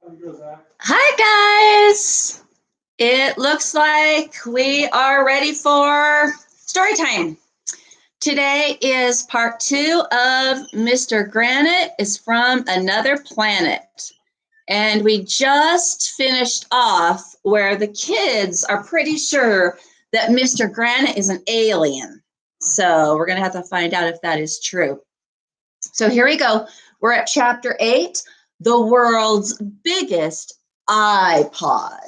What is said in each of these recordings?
Hi guys! It looks like we are ready for story time. Today is part 2 of Mr. Granite is from Another Planet. And we just finished off where the kids are pretty sure that Mr. Granite is an alien. So we're going to have to find out if that is true. So here we go. We're at chapter 8, the world's biggest iPod.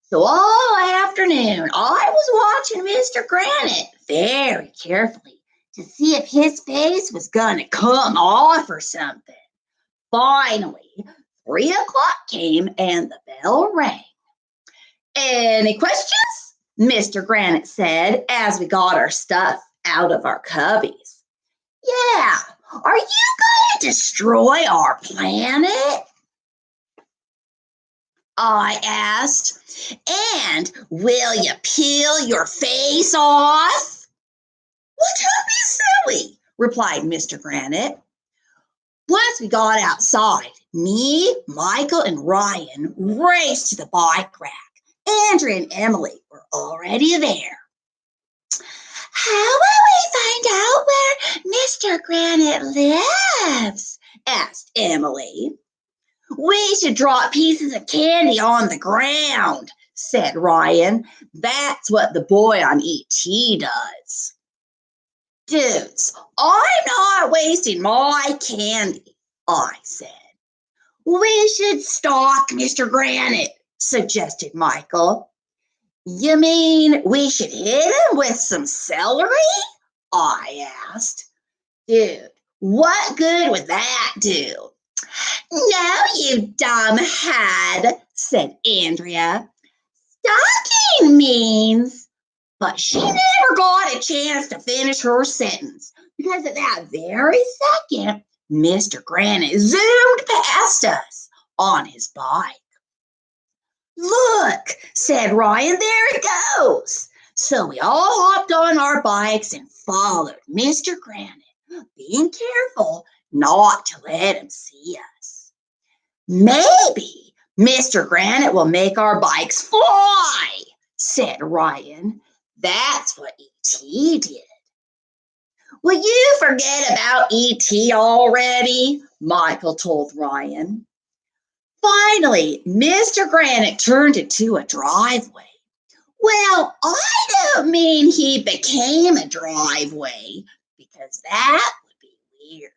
So all afternoon, I was watching Mr. Granite very carefully to see if his face was going to come off or something. Finally, 3 o'clock came and the bell rang. Any questions? Mr. Granite said as we got our stuff out of our cubbies. Yeah, are you going to destroy our planet? I asked. And will you peel your face off? Well, don't be silly, replied Mr. Granite. Once we got outside, me, Michael, and Ryan raced to the bike rack. Andrea and Emily were already there. How will we find out where Mr. Granite lives? Asked Emily. We should drop pieces of candy on the ground, said Ryan. That's what the boy on ET does. Dudes, I'm not wasting my candy, I said. We should stalk Mr. Granite, suggested Michael. You mean we should hit him with some celery? I asked. Dude, what good would that do? No, you dumb head, said Andrea. Stalking means... But she never got a chance to finish her sentence because at that very second, Mr. Granite zoomed past us on his bike. Look, said Ryan, there he goes. So we all hopped on our bikes and followed Mr. Granite, being careful not to let him see us. Maybe Mr. Granite will make our bikes fly, said Ryan. That's what E.T. did. Will you forget about E.T. already? Michael told Ryan. Finally, Mr. Granite turned into a driveway. Well, I don't mean he became a driveway, because that would be weird.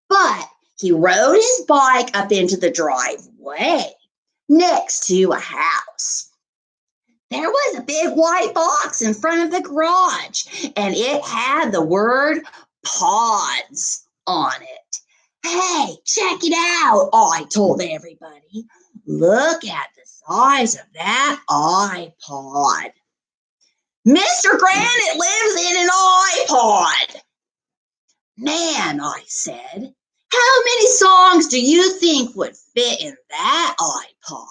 But he rode his bike up into the driveway next to a house. There was a big white box in front of the garage, and it had the word pods on it. Hey, check it out, I told everybody. Look at the size of that iPod. Mr. Granite lives in an iPod. Man, I said, how many songs do you think would fit in that iPod?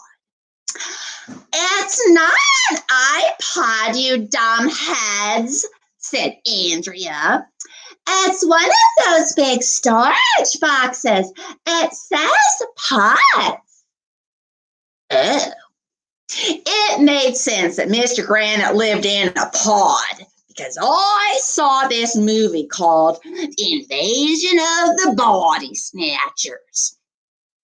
It's not an iPod, you dumb heads, said Andrea. It's one of those big storage boxes. It says pods. Oh. It made sense that Mr. Granite lived in a pod because I saw this movie called Invasion of the Body Snatchers.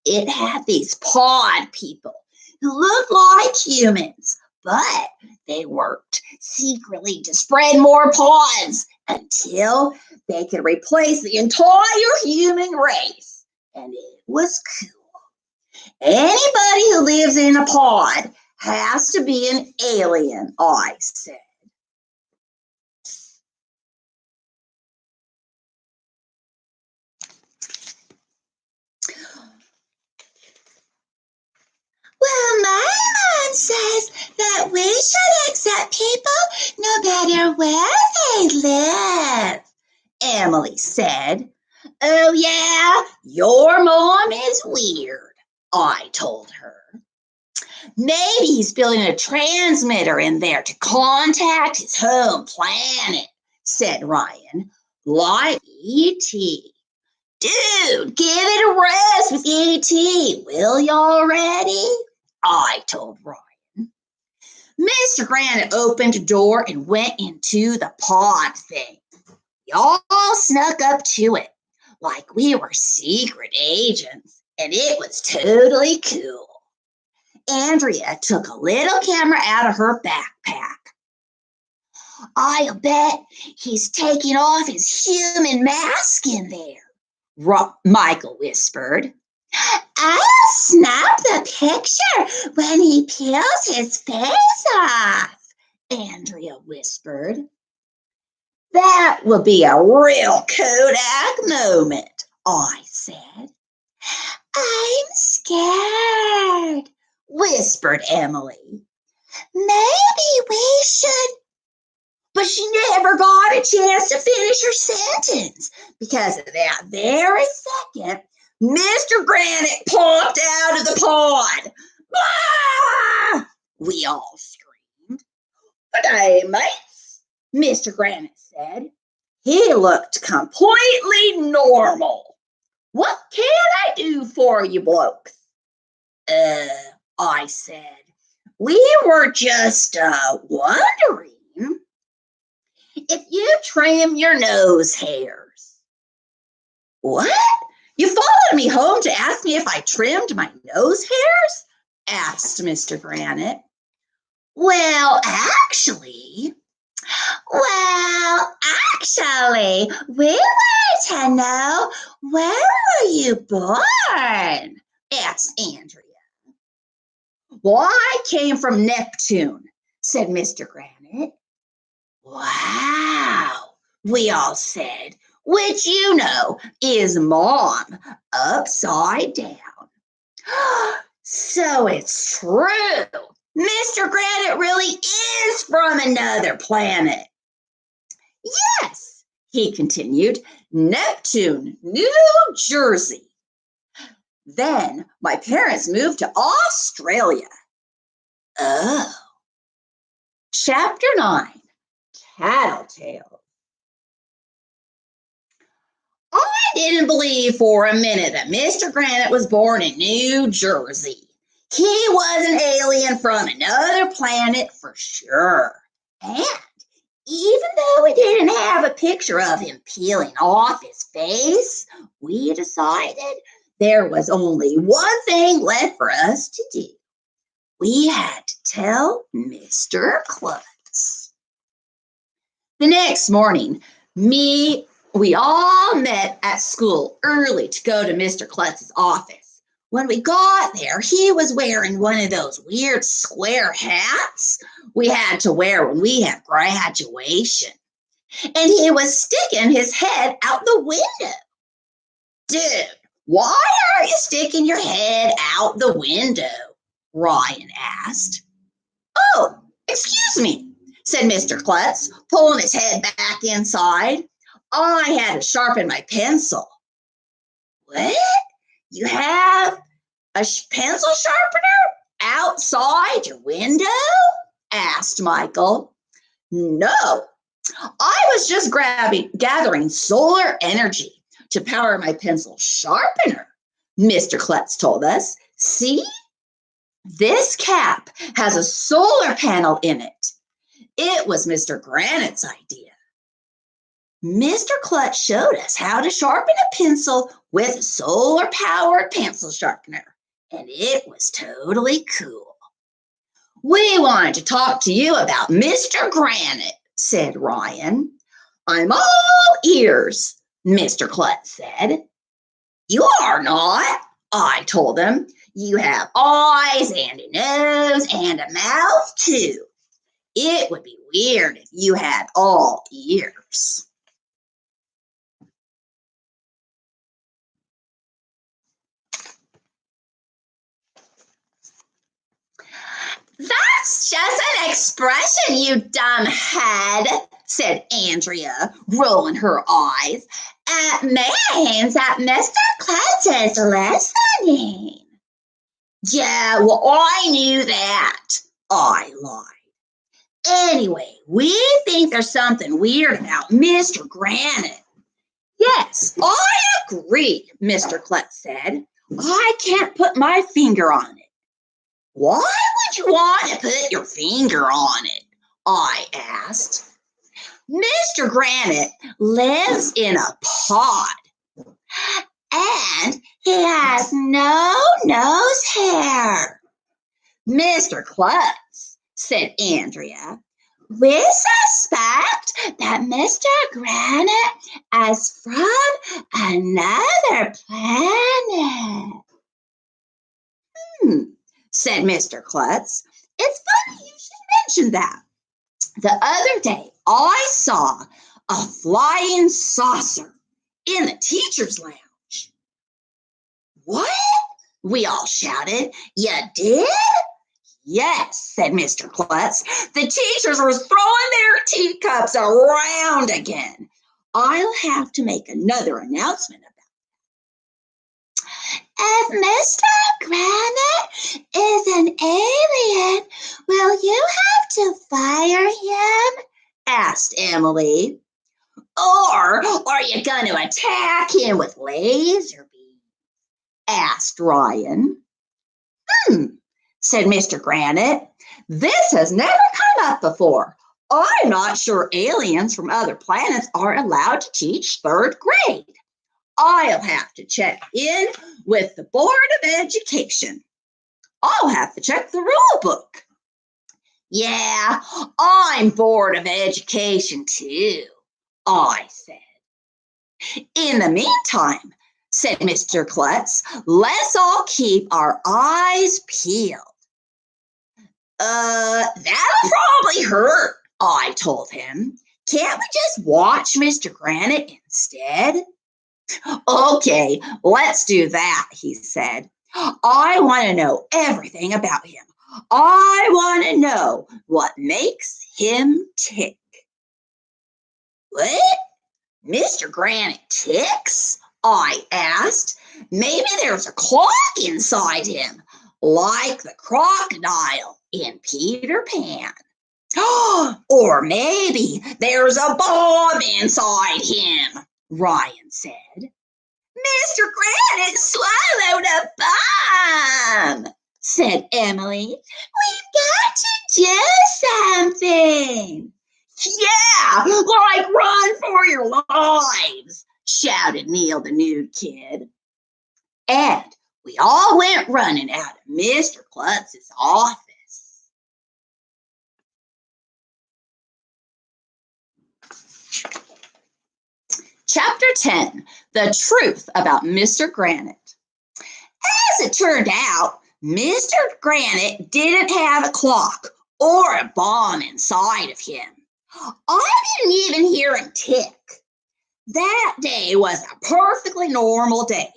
It had these pod people who looked like humans, but they worked secretly to spread more pods until they could replace the entire human race. And it was cool. Anybody who lives in a pod has to be an alien, I said. Well, my mom says that we should accept people no matter where they live, Emily said. Oh, yeah, your mom is weird, I told her. Maybe he's building a transmitter in there to contact his home planet, said Ryan, like E.T. Dude, give it a rest with ET, will you already? I told Ryan. Mr. Granite opened a door and went into the pod thing. We all snuck up to it like we were secret agents, and it was totally cool. Andrea took a little camera out of her backpack. I'll bet he's taking off his human mask in there, Michael whispered. I'll snap the picture when he peels his face off, Andrea whispered. That will be a real Kodak moment, I said. I'm scared, whispered Emily. Maybe we should. But she never got a chance to finish her sentence because at that very second, Mr. Granite popped out of the pod. Ah! We all screamed. Good day, mates, Mr. Granite said. He looked completely normal. What can I do for you blokes? I said. We were just wondering if you trim your nose hairs. What? You followed me home to ask me if I trimmed my nose hairs? Asked Mr. Granite. Well, actually, we want to know, where were you born? Asked Andrea. Well, I came from Neptune, said Mr. Granite. Wow, we all said, which you know is Mom upside down. So it's true. Mr. Granite really is from another planet. Yes, he continued, Neptune, New Jersey. Then my parents moved to Australia. Oh. Chapter 9, Tattletale. I didn't believe for a minute that Mr. Granite was born in New Jersey. He was an alien from another planet for sure. And even though we didn't have a picture of him peeling off his face, we decided there was only one thing left for us to do. We had to tell Mr. Klutz. The next morning, we all met at school early to go to Mr. Klutz's office. When we got there, he was wearing one of those weird square hats we had to wear when we had graduation. And he was sticking his head out the window. Dude, why are you sticking your head out the window? Ryan asked. Oh, excuse me, said Mr. Klutz, pulling his head back inside. I had to sharpen my pencil. What? You have a pencil sharpener outside your window? Asked Michael. No, I was just gathering solar energy to power my pencil sharpener, Mr. Klutz told us. See? This cap has a solar panel in it. It was Mr. Granite's idea. Mr. Klutz showed us how to sharpen a pencil with a solar-powered pencil sharpener, and it was totally cool. We wanted to talk to you about Mr. Granite, said Ryan. I'm all ears, Mr. Klutz said. You are not, I told him. You have eyes and a nose and a mouth, too. It would be weird if you had all ears. That's just an expression, you dumb head, said Andrea, rolling her eyes. It means that Mr. Klutz is listening. Yeah, well, I knew that, I lied. Anyway, we think there's something weird about Mr. Granite. Yes, I agree, Mr. Klutz said. I can't put my finger on it. Why would you want to put your finger on it? I asked. Mr. Granite lives in a pod, and he has no nose hair. Mr. Klutz, said Andrea, we suspect that Mr. Granite is from another planet. Said Mr. Klutz. It's funny you should mention that. The other day, I saw a flying saucer in the teacher's lounge. What? We all shouted. You did? Yes, said Mr. Klutz. The teachers were throwing their teacups around again. I'll have to make another announcement about it. If Mr. Granite is an alien, will you have to fire him? Asked Emily. Or are you going to attack him with laser beams? Asked Ryan. Said Mr. Granite. This has never come up before. I'm not sure aliens from other planets are allowed to teach third grade. I'll have to check in with the Board of Education. I'll have to check the rule book. Yeah, I'm Board of Education too, I said. In the meantime, said Mr. Klutz, let's all keep our eyes peeled. That'll probably hurt, I told him. Can't we just watch Mr. Granite instead? Okay, let's do that, he said. I want to know everything about him. I want to know what makes him tick. What? Mr. Granite ticks? I asked. Maybe there's a clock inside him, like the crocodile in Peter Pan. Or maybe there's a bomb inside him, Ryan said. Mr. Granite swallowed a bomb, said Emily. We've got to do something. Yeah, like run for your lives, shouted Neil, the nude kid. And we all went running out of Mr. Klutz's office. Chapter 10, The Truth About Mr. Granite. As it turned out, Mr. Granite didn't have a clock or a bomb inside of him. I didn't even hear him tick. That day was a perfectly normal day,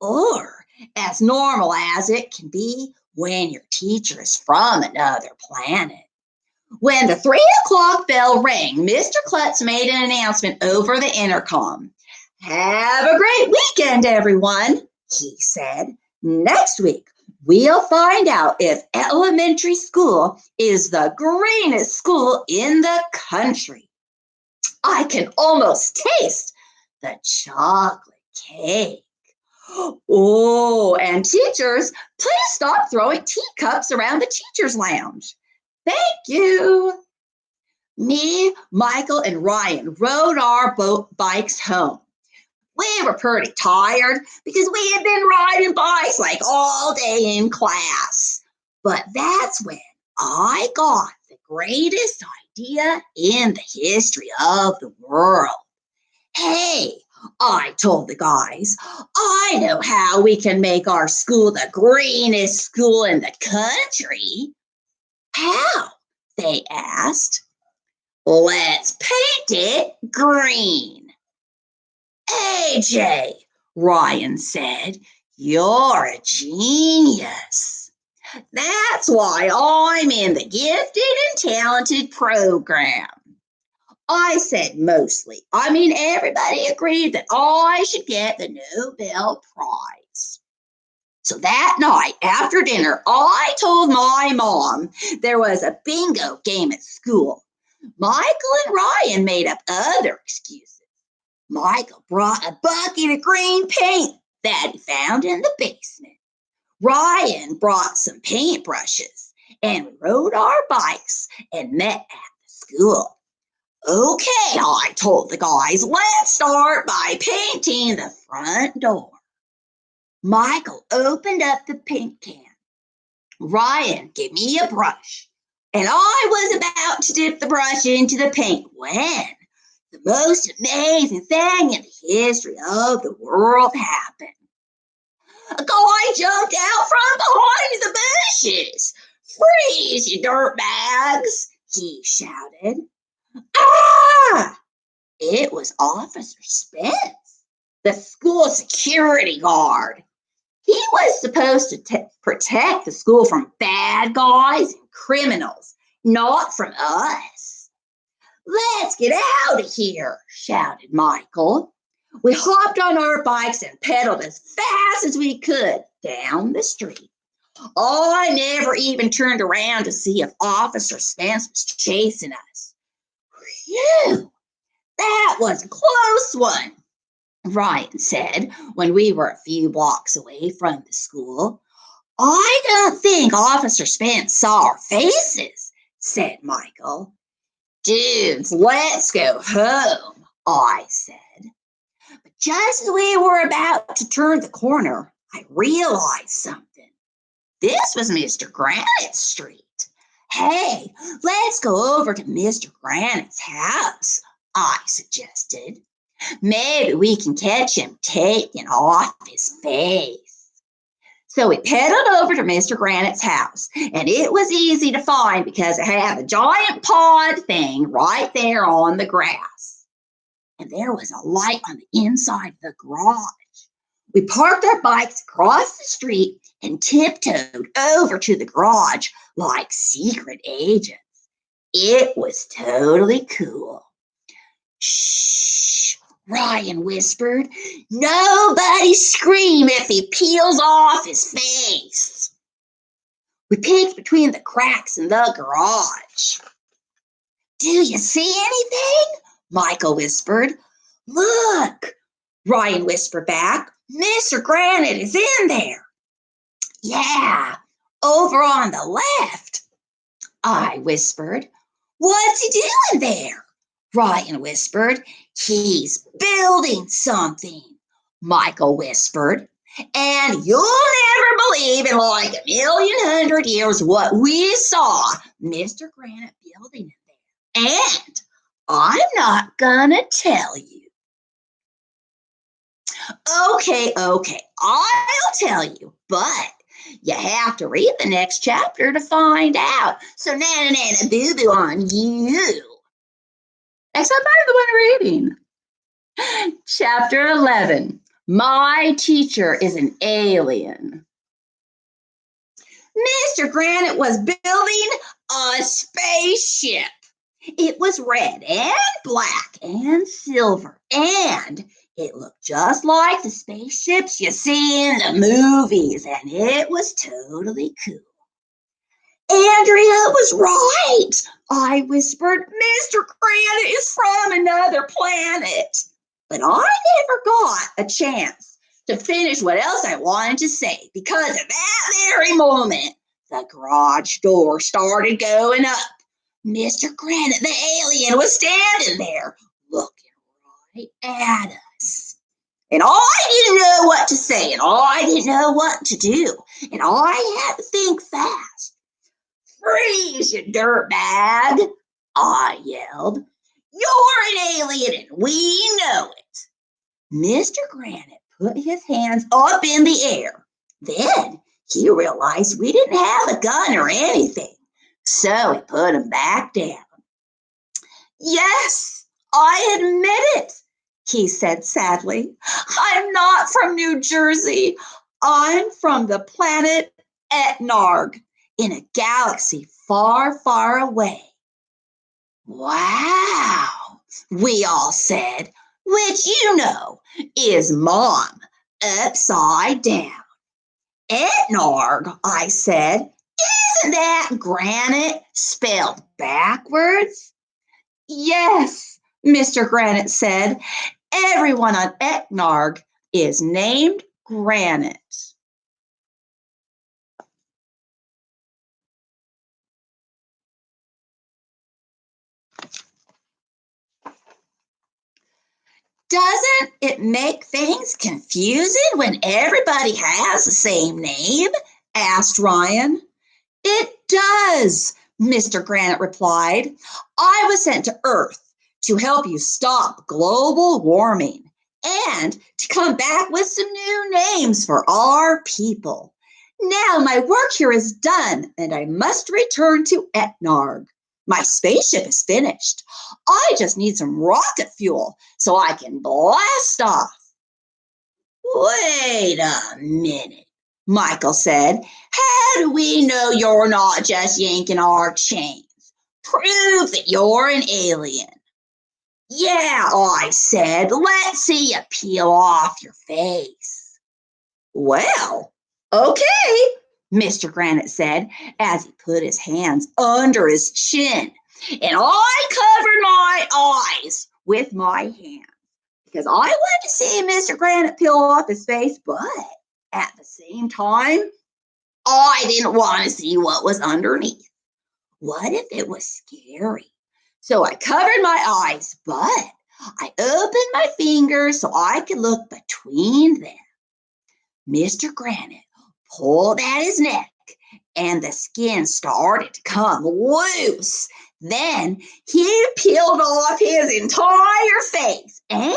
or as normal as it can be when your teacher is from another planet. When the 3 o'clock bell rang, Mr. Klutz made an announcement over the intercom. Have a great weekend, everyone, he said. Next week, we'll find out if elementary school is the greenest school in the country. I can almost taste the chocolate cake. Oh, and teachers, please stop throwing teacups around the teacher's lounge. Thank you. Me, Michael, and Ryan rode our bikes home. We were pretty tired because we had been riding bikes like all day in class. But that's when I got the greatest idea in the history of the world. Hey, I told the guys, I know how we can make our school the greenest school in the country. How? They asked. Let's paint it green. AJ, Ryan said, you're a genius. That's why I'm in the gifted and talented program. I said mostly. I mean, everybody agreed that I should get the Nobel Prize. So that night after dinner, I told my mom there was a bingo game at school. Michael and Ryan made up other excuses. Michael brought a bucket of green paint that he found in the basement. Ryan brought some paintbrushes, and we rode our bikes and met at the school. Okay, I told the guys, let's start by painting the front door. Michael opened up the paint can. Ryan, give me a brush. And I was about to dip the brush into the paint when the most amazing thing in the history of the world happened. A guy jumped out from behind the bushes. Freeze, you dirtbags, he shouted. Ah! It was Officer Spence, the school security guard. He was supposed to protect the school from bad guys and criminals, not from us. Let's get out of here, shouted Michael. We hopped on our bikes and pedaled as fast as we could down the street. I never even turned around to see if Officer Spence was chasing us. Phew, that was a close one, Ryan said when we were a few blocks away from the school. I don't think Officer Spence saw our faces, said Michael. Dudes, let's go home, I said. But just as we were about to turn the corner, I realized something. This was Mr. Granite's street. Hey, let's go over to Mr. Granite's house, I suggested. Maybe we can catch him taking off his face. So we pedaled over to Mr. Granite's house, and it was easy to find because it had a giant pond thing right there on the grass. And there was a light on the inside of the garage. We parked our bikes across the street and tiptoed over to the garage like secret agents. It was totally cool. Shh, Ryan whispered. Nobody scream if he peels off his face. We peeked between the cracks in the garage. Do you see anything? Michael whispered. Look, Ryan whispered back. Mr. Granite is in there. Yeah, over on the left, I whispered. What's he doing there? Ryan whispered. He's building something, Michael whispered. And you'll never believe in like 1,100 years what we saw Mr. Granite building in there. And I'm not gonna tell you. Okay, I'll tell you, but you have to read the next chapter to find out. So nana boo boo on you. Except I'm the one reading. Chapter 11. My teacher is an alien. Mr. Granite was building a spaceship. It was red and black and silver, and it looked just like the spaceships you see in the movies, and it was totally cool. Andrea was right, I whispered. Mr. Granite is from another planet. But I never got a chance to finish what else I wanted to say because at that very moment, the garage door started going up. Mr. Granite, the alien, was standing there looking right at us. And I didn't know what to say, and I didn't know what to do, and I had to think fast. Freeze, you dirtbag, I yelled. You're an alien, and we know it. Mr. Granite put his hands up in the air. Then he realized we didn't have a gun or anything, so he put them back down. Yes, I admit it, he said sadly. I'm not from New Jersey. I'm from the planet Etnarg, in a galaxy far, far away. Wow, we all said, which you know is Mom upside down. Etnarg, I said. Isn't that granite spelled backwards? Yes, Mr. Granite said. Everyone on Etnarg is named Granite. Doesn't it make things confusing when everybody has the same name? Asked Ryan. It does, Mr. Granite replied. I was sent to Earth to help you stop global warming and to come back with some new names for our people. Now my work here is done and I must return to Etnarg. My spaceship is finished. I just need some rocket fuel so I can blast off. Wait a minute, Michael said. How do we know you're not just yanking our chains? Prove that you're an alien. Yeah, I said, let's see you peel off your face. Well, okay, Mr. Granite said as he put his hands under his chin. And I covered my eyes with my hand because I wanted to see Mr. Granite peel off his face, but at the same time, I didn't want to see what was underneath. What if it was scary? So I covered my eyes, but I opened my fingers so I could look between them. Mr. Granite pulled at his neck and the skin started to come loose. Then he peeled off his entire face, and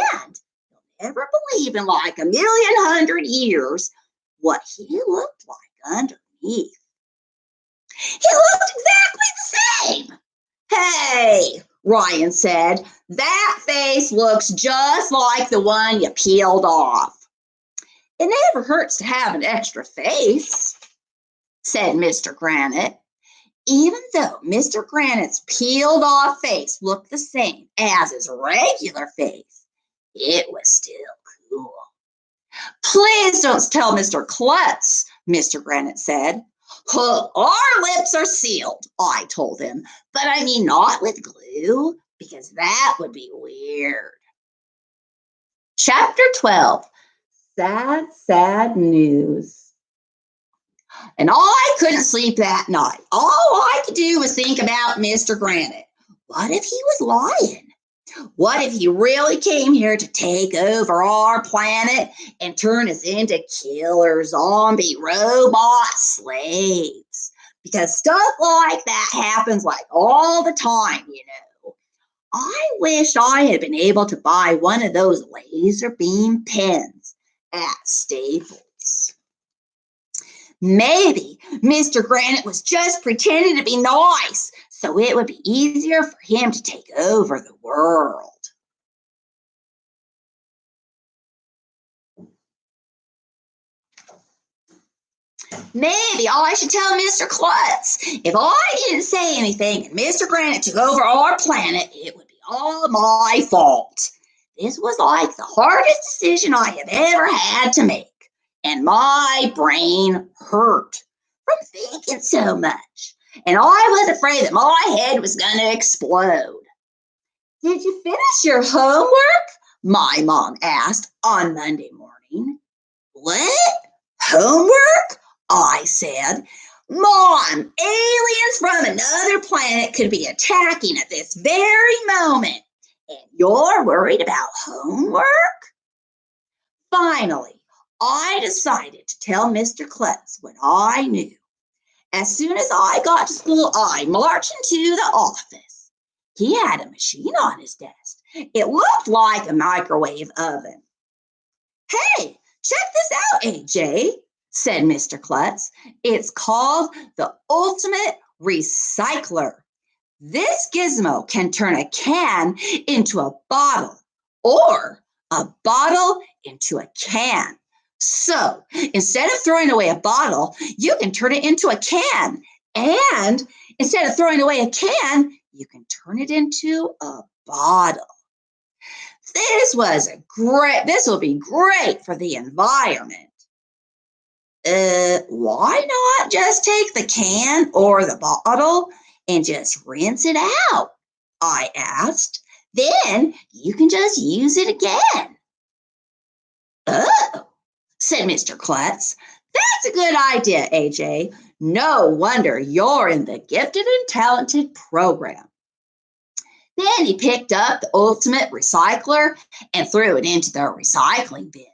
you'll never believe in like 1,100,000 years what he looked like underneath. He looked exactly the same. Hey, Ryan said, that face looks just like the one you peeled off. It never hurts to have an extra face, said Mr. Granite. Even though Mr. Granite's peeled off face looked the same as his regular face, it was still cool. Please don't tell Mr. Klutz, Mr. Granite said. Our lips are sealed, I told him, but I mean not with glue, because that would be weird. Chapter 12, Sad, Sad News. And I couldn't sleep that night. All I could do was think about Mr. Granite. What if he was lying? What if he really came here to take over our planet and turn us into killer zombie robot slaves? Because stuff like that happens like all the time, you know. I wish I had been able to buy one of those laser beam pens at Staples. Maybe Mr. Granite was just pretending to be nice so it would be easier for him to take over the world. Maybe I should tell Mr. Klutz. If I didn't say anything and Mr. Granite took over our planet, it would be all my fault. This was like the hardest decision I have ever had to make, and my brain hurt from thinking so much, and I was afraid that my head was going to explode. Did you finish your homework? My mom asked on Monday morning. What? Homework? I said. Mom, aliens from another planet could be attacking at this very moment, and you're worried about homework? Finally, I decided to tell Mr. Klutz what I knew. As soon as I got to school, I marched into the office. He had a machine on his desk. It looked like a microwave oven. Hey, check this out, AJ, said Mr. Klutz. It's called the Ultimate Recycler. This gizmo can turn a can into a bottle or a bottle into a can. So instead of throwing away a bottle, you can turn it into a can. And instead of throwing away a can, you can turn it into a bottle. This will be great for the environment. Why not just take the can or the bottle and just rinse it out? I asked. Then you can just use it again. Oh, said Mr. Klutz. That's a good idea, AJ. No wonder you're in the gifted and talented program. Then he picked up the ultimate recycler and threw it into the recycling bin.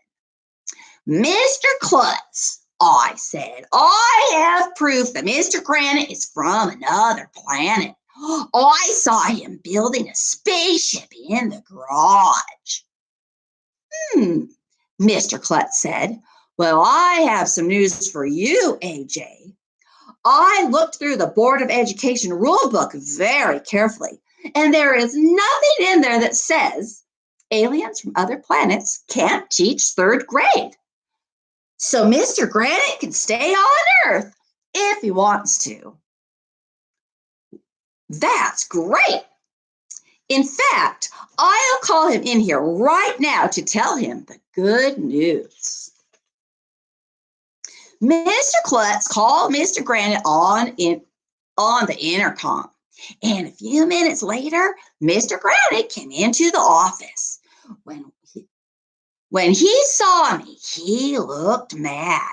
Mr. Klutz, I said, I have proof that Mr. Granite is from another planet. I saw him building a spaceship in the garage. Mr. Klutz said. Well, I have some news for you, AJ. I looked through the Board of Education rule book very carefully, and there is nothing in there that says aliens from other planets can't teach third grade. So Mr. Granite can stay on Earth if he wants to. That's great. In fact, I'll call him in here right now to tell him the good news. Mr. Klutz called Mr. Granite on the intercom, and a few minutes later, Mr. Granite came into the office. When he saw me, he looked mad.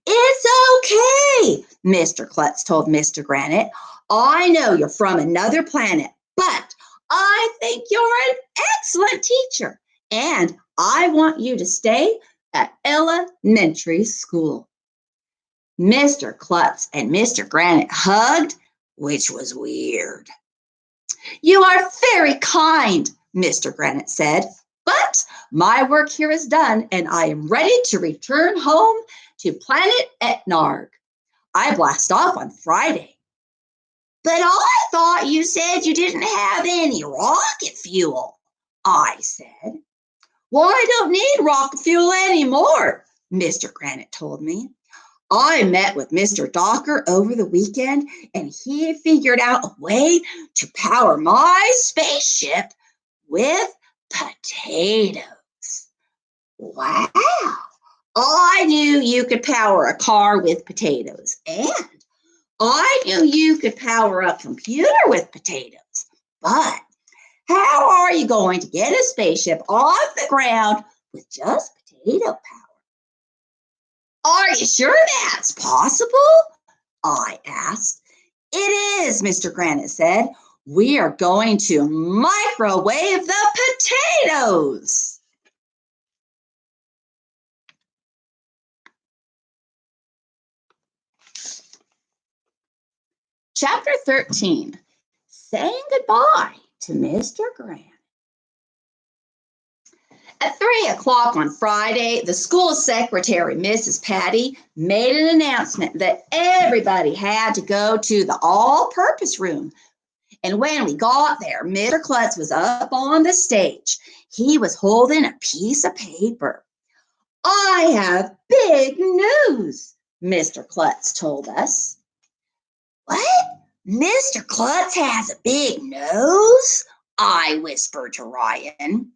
It's okay, Mr. Klutz told Mr. Granite. I know you're from another planet, but I think you're an excellent teacher, and I want you to stay at elementary school. Mr. Klutz and Mr. Granite hugged, which was weird. You are very kind, Mr. Granite said, but my work here is done, and I am ready to return home to planet Etnarg. I blast off on Friday. But I thought you said you didn't have any rocket fuel, I said. Well, I don't need rocket fuel anymore, Mr. Granite told me. I met with Mr. Docker over the weekend, and he figured out a way to power my spaceship with potatoes. Wow! I knew you could power a car with potatoes, and I knew you could power a computer with potatoes. But how are you going to get a spaceship off the ground with just potato power? Are you sure that's possible? I asked. It is, Mr. Granite said. We are going to microwave the potatoes. Chapter 13, Saying Goodbye to Mr. Granite. At 3 o'clock on Friday, the school secretary, Mrs. Patty, made an announcement that everybody had to go to the all-purpose room. And when we got there, Mr. Klutz was up on the stage. He was holding a piece of paper. I have big news, Mr. Klutz told us. What? Mr. Klutz has a big nose? I whispered to Ryan.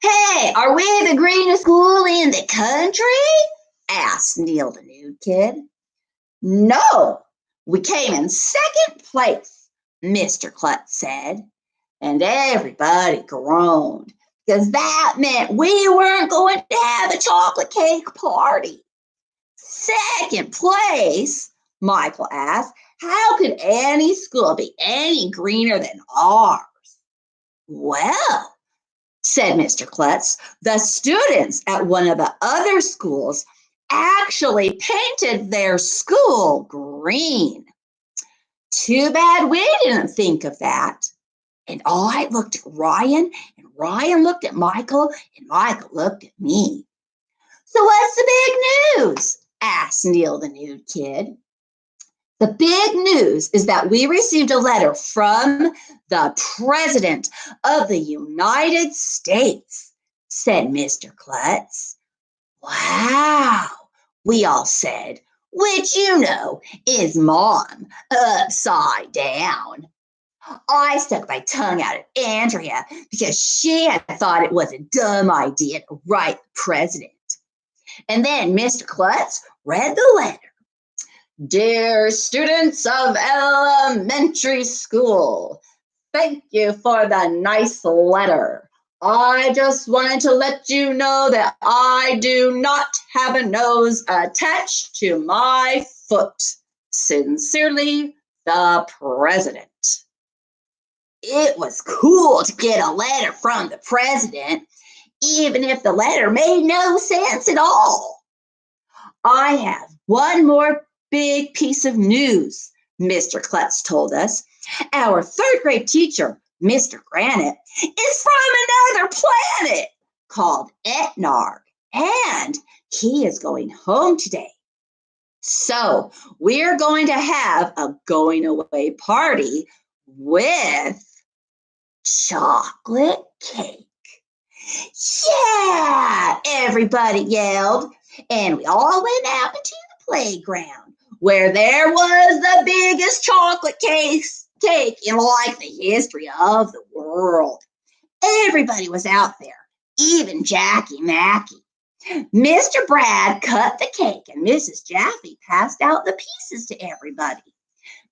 Hey, are we the greenest school in the country? Asked Neil, the nude kid. No, we came in second place, Mr. Klutz said. And everybody groaned, because that meant we weren't going to have a chocolate cake party. Second place? Michael asked. How could any school be any greener than ours? Well, said Mr. Klutz, the students at one of the other schools actually painted their school green. Too bad we didn't think of that. And I looked at Ryan, and Ryan looked at Michael, and Michael looked at me. So what's the big news? Asked Neil, the nude kid. The big news is that we received a letter from the President of the United States, said Mr. Klutz. Wow, we all said, which you know is Mom upside down. I stuck my tongue out at Andrea because she had thought it was a dumb idea to write the president. And then Mr. Klutz read the letter. Dear students of elementary school, Thank you for the nice letter. I just wanted to let you know that I do not have a nose attached to my foot. Sincerely, the President. It was cool to get a letter from the President, even if the letter made no sense at all. I have one more big piece of news, Mr. Klutz told us. Our third grade teacher, Mr. Granite, is from another planet called Etnarg, and he is going home today. So we're going to have a going away party with chocolate cake. Yeah, everybody yelled, and we all went out into the playground where there was the biggest chocolate cake in like the history of the world. Everybody was out there, even Jackie Mackey. Mr. Brad cut the cake and Mrs. Jaffe passed out the pieces to everybody.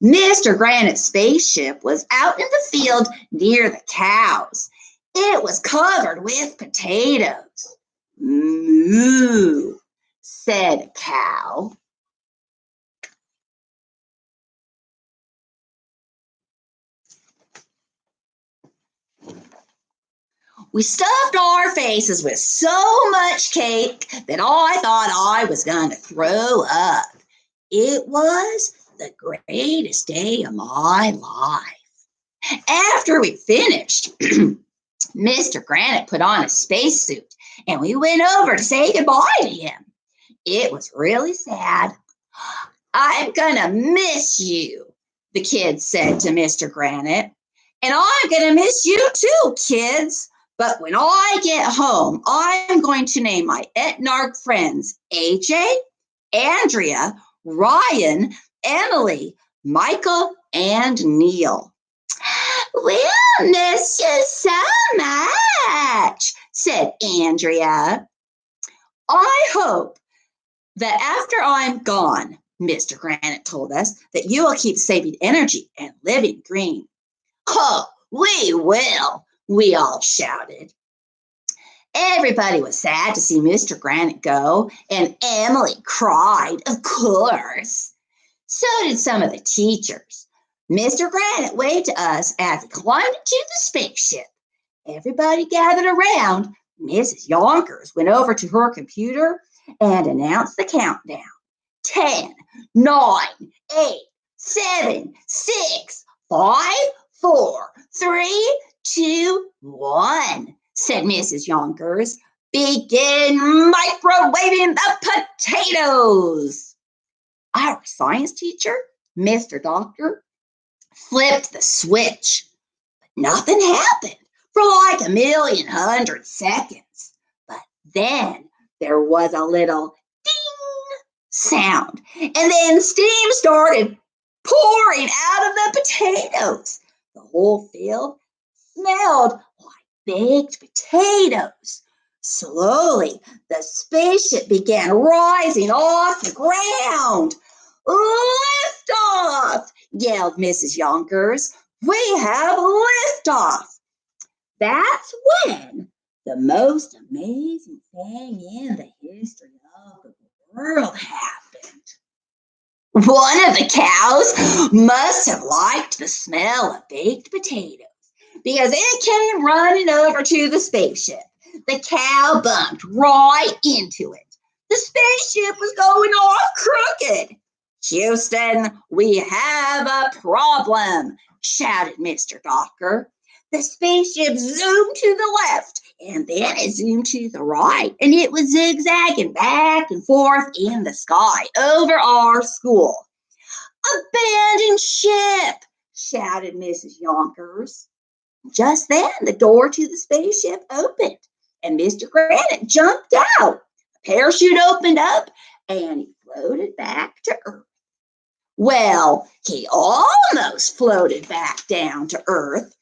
Mr. Granite's spaceship was out in the field near the cows. It was covered with potatoes. Moo, said a cow. We stuffed our faces with so much cake that I thought I was going to throw up. It was the greatest day of my life. After we finished, Mr. Granite put on a spacesuit and we went over to say goodbye to him. It was really sad. I'm gonna miss you, the kids said to Mr. Granite. And I'm gonna miss you too, kids. But when I get home, I'm going to name my Etnarg friends AJ, Andrea, Ryan, Emily, Michael, and Neil. We'll miss you so much, said Andrea. I hope that after I'm gone, Mr. Granite told us, that you will keep saving energy and living green. Oh, we will, we all shouted. Everybody was sad to see Mr. Granite go, and Emily cried, of course. So did some of the teachers. Mr. Granite waved to us as he climbed into the spaceship. Everybody gathered around. Mrs. Yonkers went over to her computer and announced the countdown. 10, 9, 8, 7, 6, 5, 4, 3, 2, 1, said Mrs. Yonkers. Begin microwaving the potatoes. Our science teacher, Mr. Doctor, flipped the switch, but nothing happened for like 1,100,000 seconds. But then there was a little ding sound, and then steam started pouring out of the potatoes. The whole field smelled like baked potatoes. Slowly, the spaceship began rising off the ground. Liftoff, yelled Mrs. Yonkers. We have liftoff. That's when the most amazing thing in the history of the world happened. One of the cows must have liked the smell of baked potatoes because it came running over to the spaceship. The cow bumped right into it. The spaceship was going off crooked. Houston, we have a problem, shouted Mr. Docker. The spaceship zoomed to the left, and then it zoomed to the right, and it was zigzagging back and forth in the sky over our school. Abandoned ship, shouted Mrs. Yonkers. Just then, the door to the spaceship opened, and Mr. Granite jumped out. A parachute opened up, and he floated back to Earth. Well, he almost floated back down to Earth,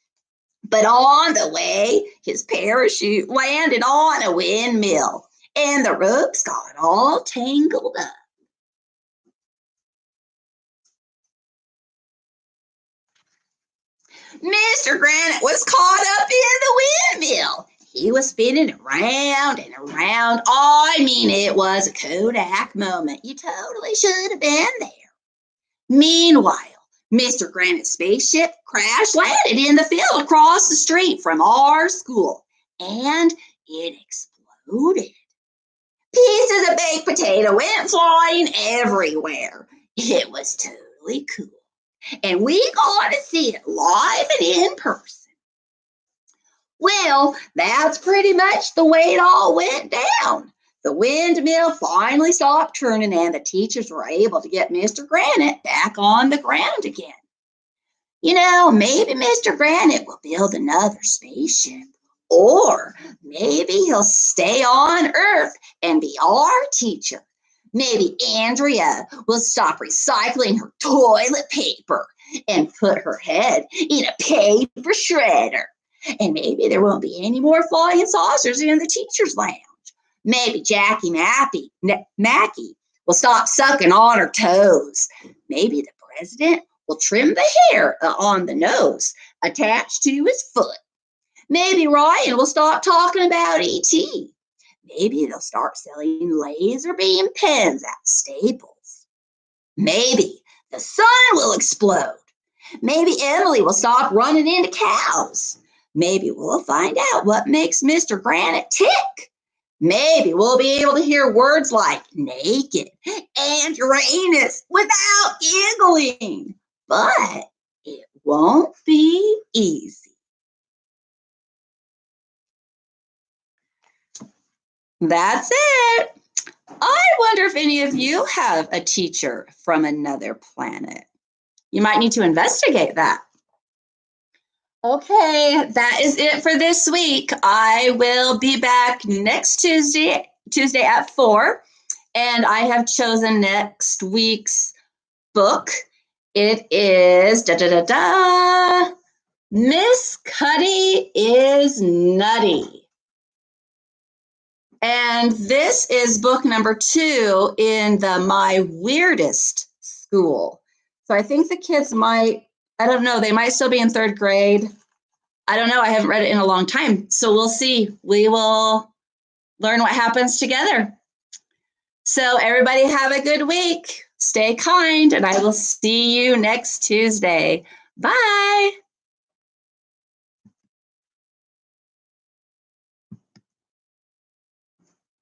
but on the way, his parachute landed on a windmill, and the ropes got all tangled up. Mr. Granite was caught up in the windmill. He was spinning around and around. I mean, it was a Kodak moment. You totally should have been there. Meanwhile, Mr. Granite's spaceship crash landed in the field across the street from our school, and it exploded. Pieces of baked potato went flying everywhere. It was totally cool, and we got to see it live and in person. Well, that's pretty much the way it all went down. The windmill finally stopped turning, and the teachers were able to get Mr. Granite back on the ground again. You know, maybe Mr. Granite will build another spaceship, or maybe he'll stay on Earth and be our teacher. Maybe Andrea will stop recycling her toilet paper and put her head in a paper shredder. And maybe there won't be any more flying saucers in the teacher's lounge. Maybe Jackie Mackey will stop sucking on her toes. Maybe the president will trim the hair on the nose attached to his foot. Maybe Ryan will stop talking about E.T. Maybe they'll start selling laser beam pens at Staples. Maybe the sun will explode. Maybe Emily will stop running into cows. Maybe we'll find out what makes Mr. Granite tick. Maybe we'll be able to hear words like naked and Uranus without giggling. But it won't be easy. That's it. I wonder if any of you have a teacher from another planet. You might need to investigate that. Okay, that is it for this week. I will be back next Tuesday at 4, and I have chosen next week's book. It is Miss Cuddy is Nutty. And this is book number 2 in the My Weirdest School. So I think the kids might, I don't know, they might still be in 3rd grade. I don't know. I haven't read it in a long time. So we'll see. We will learn what happens together. So everybody have a good week. Stay kind, and I will see you next Tuesday. Bye.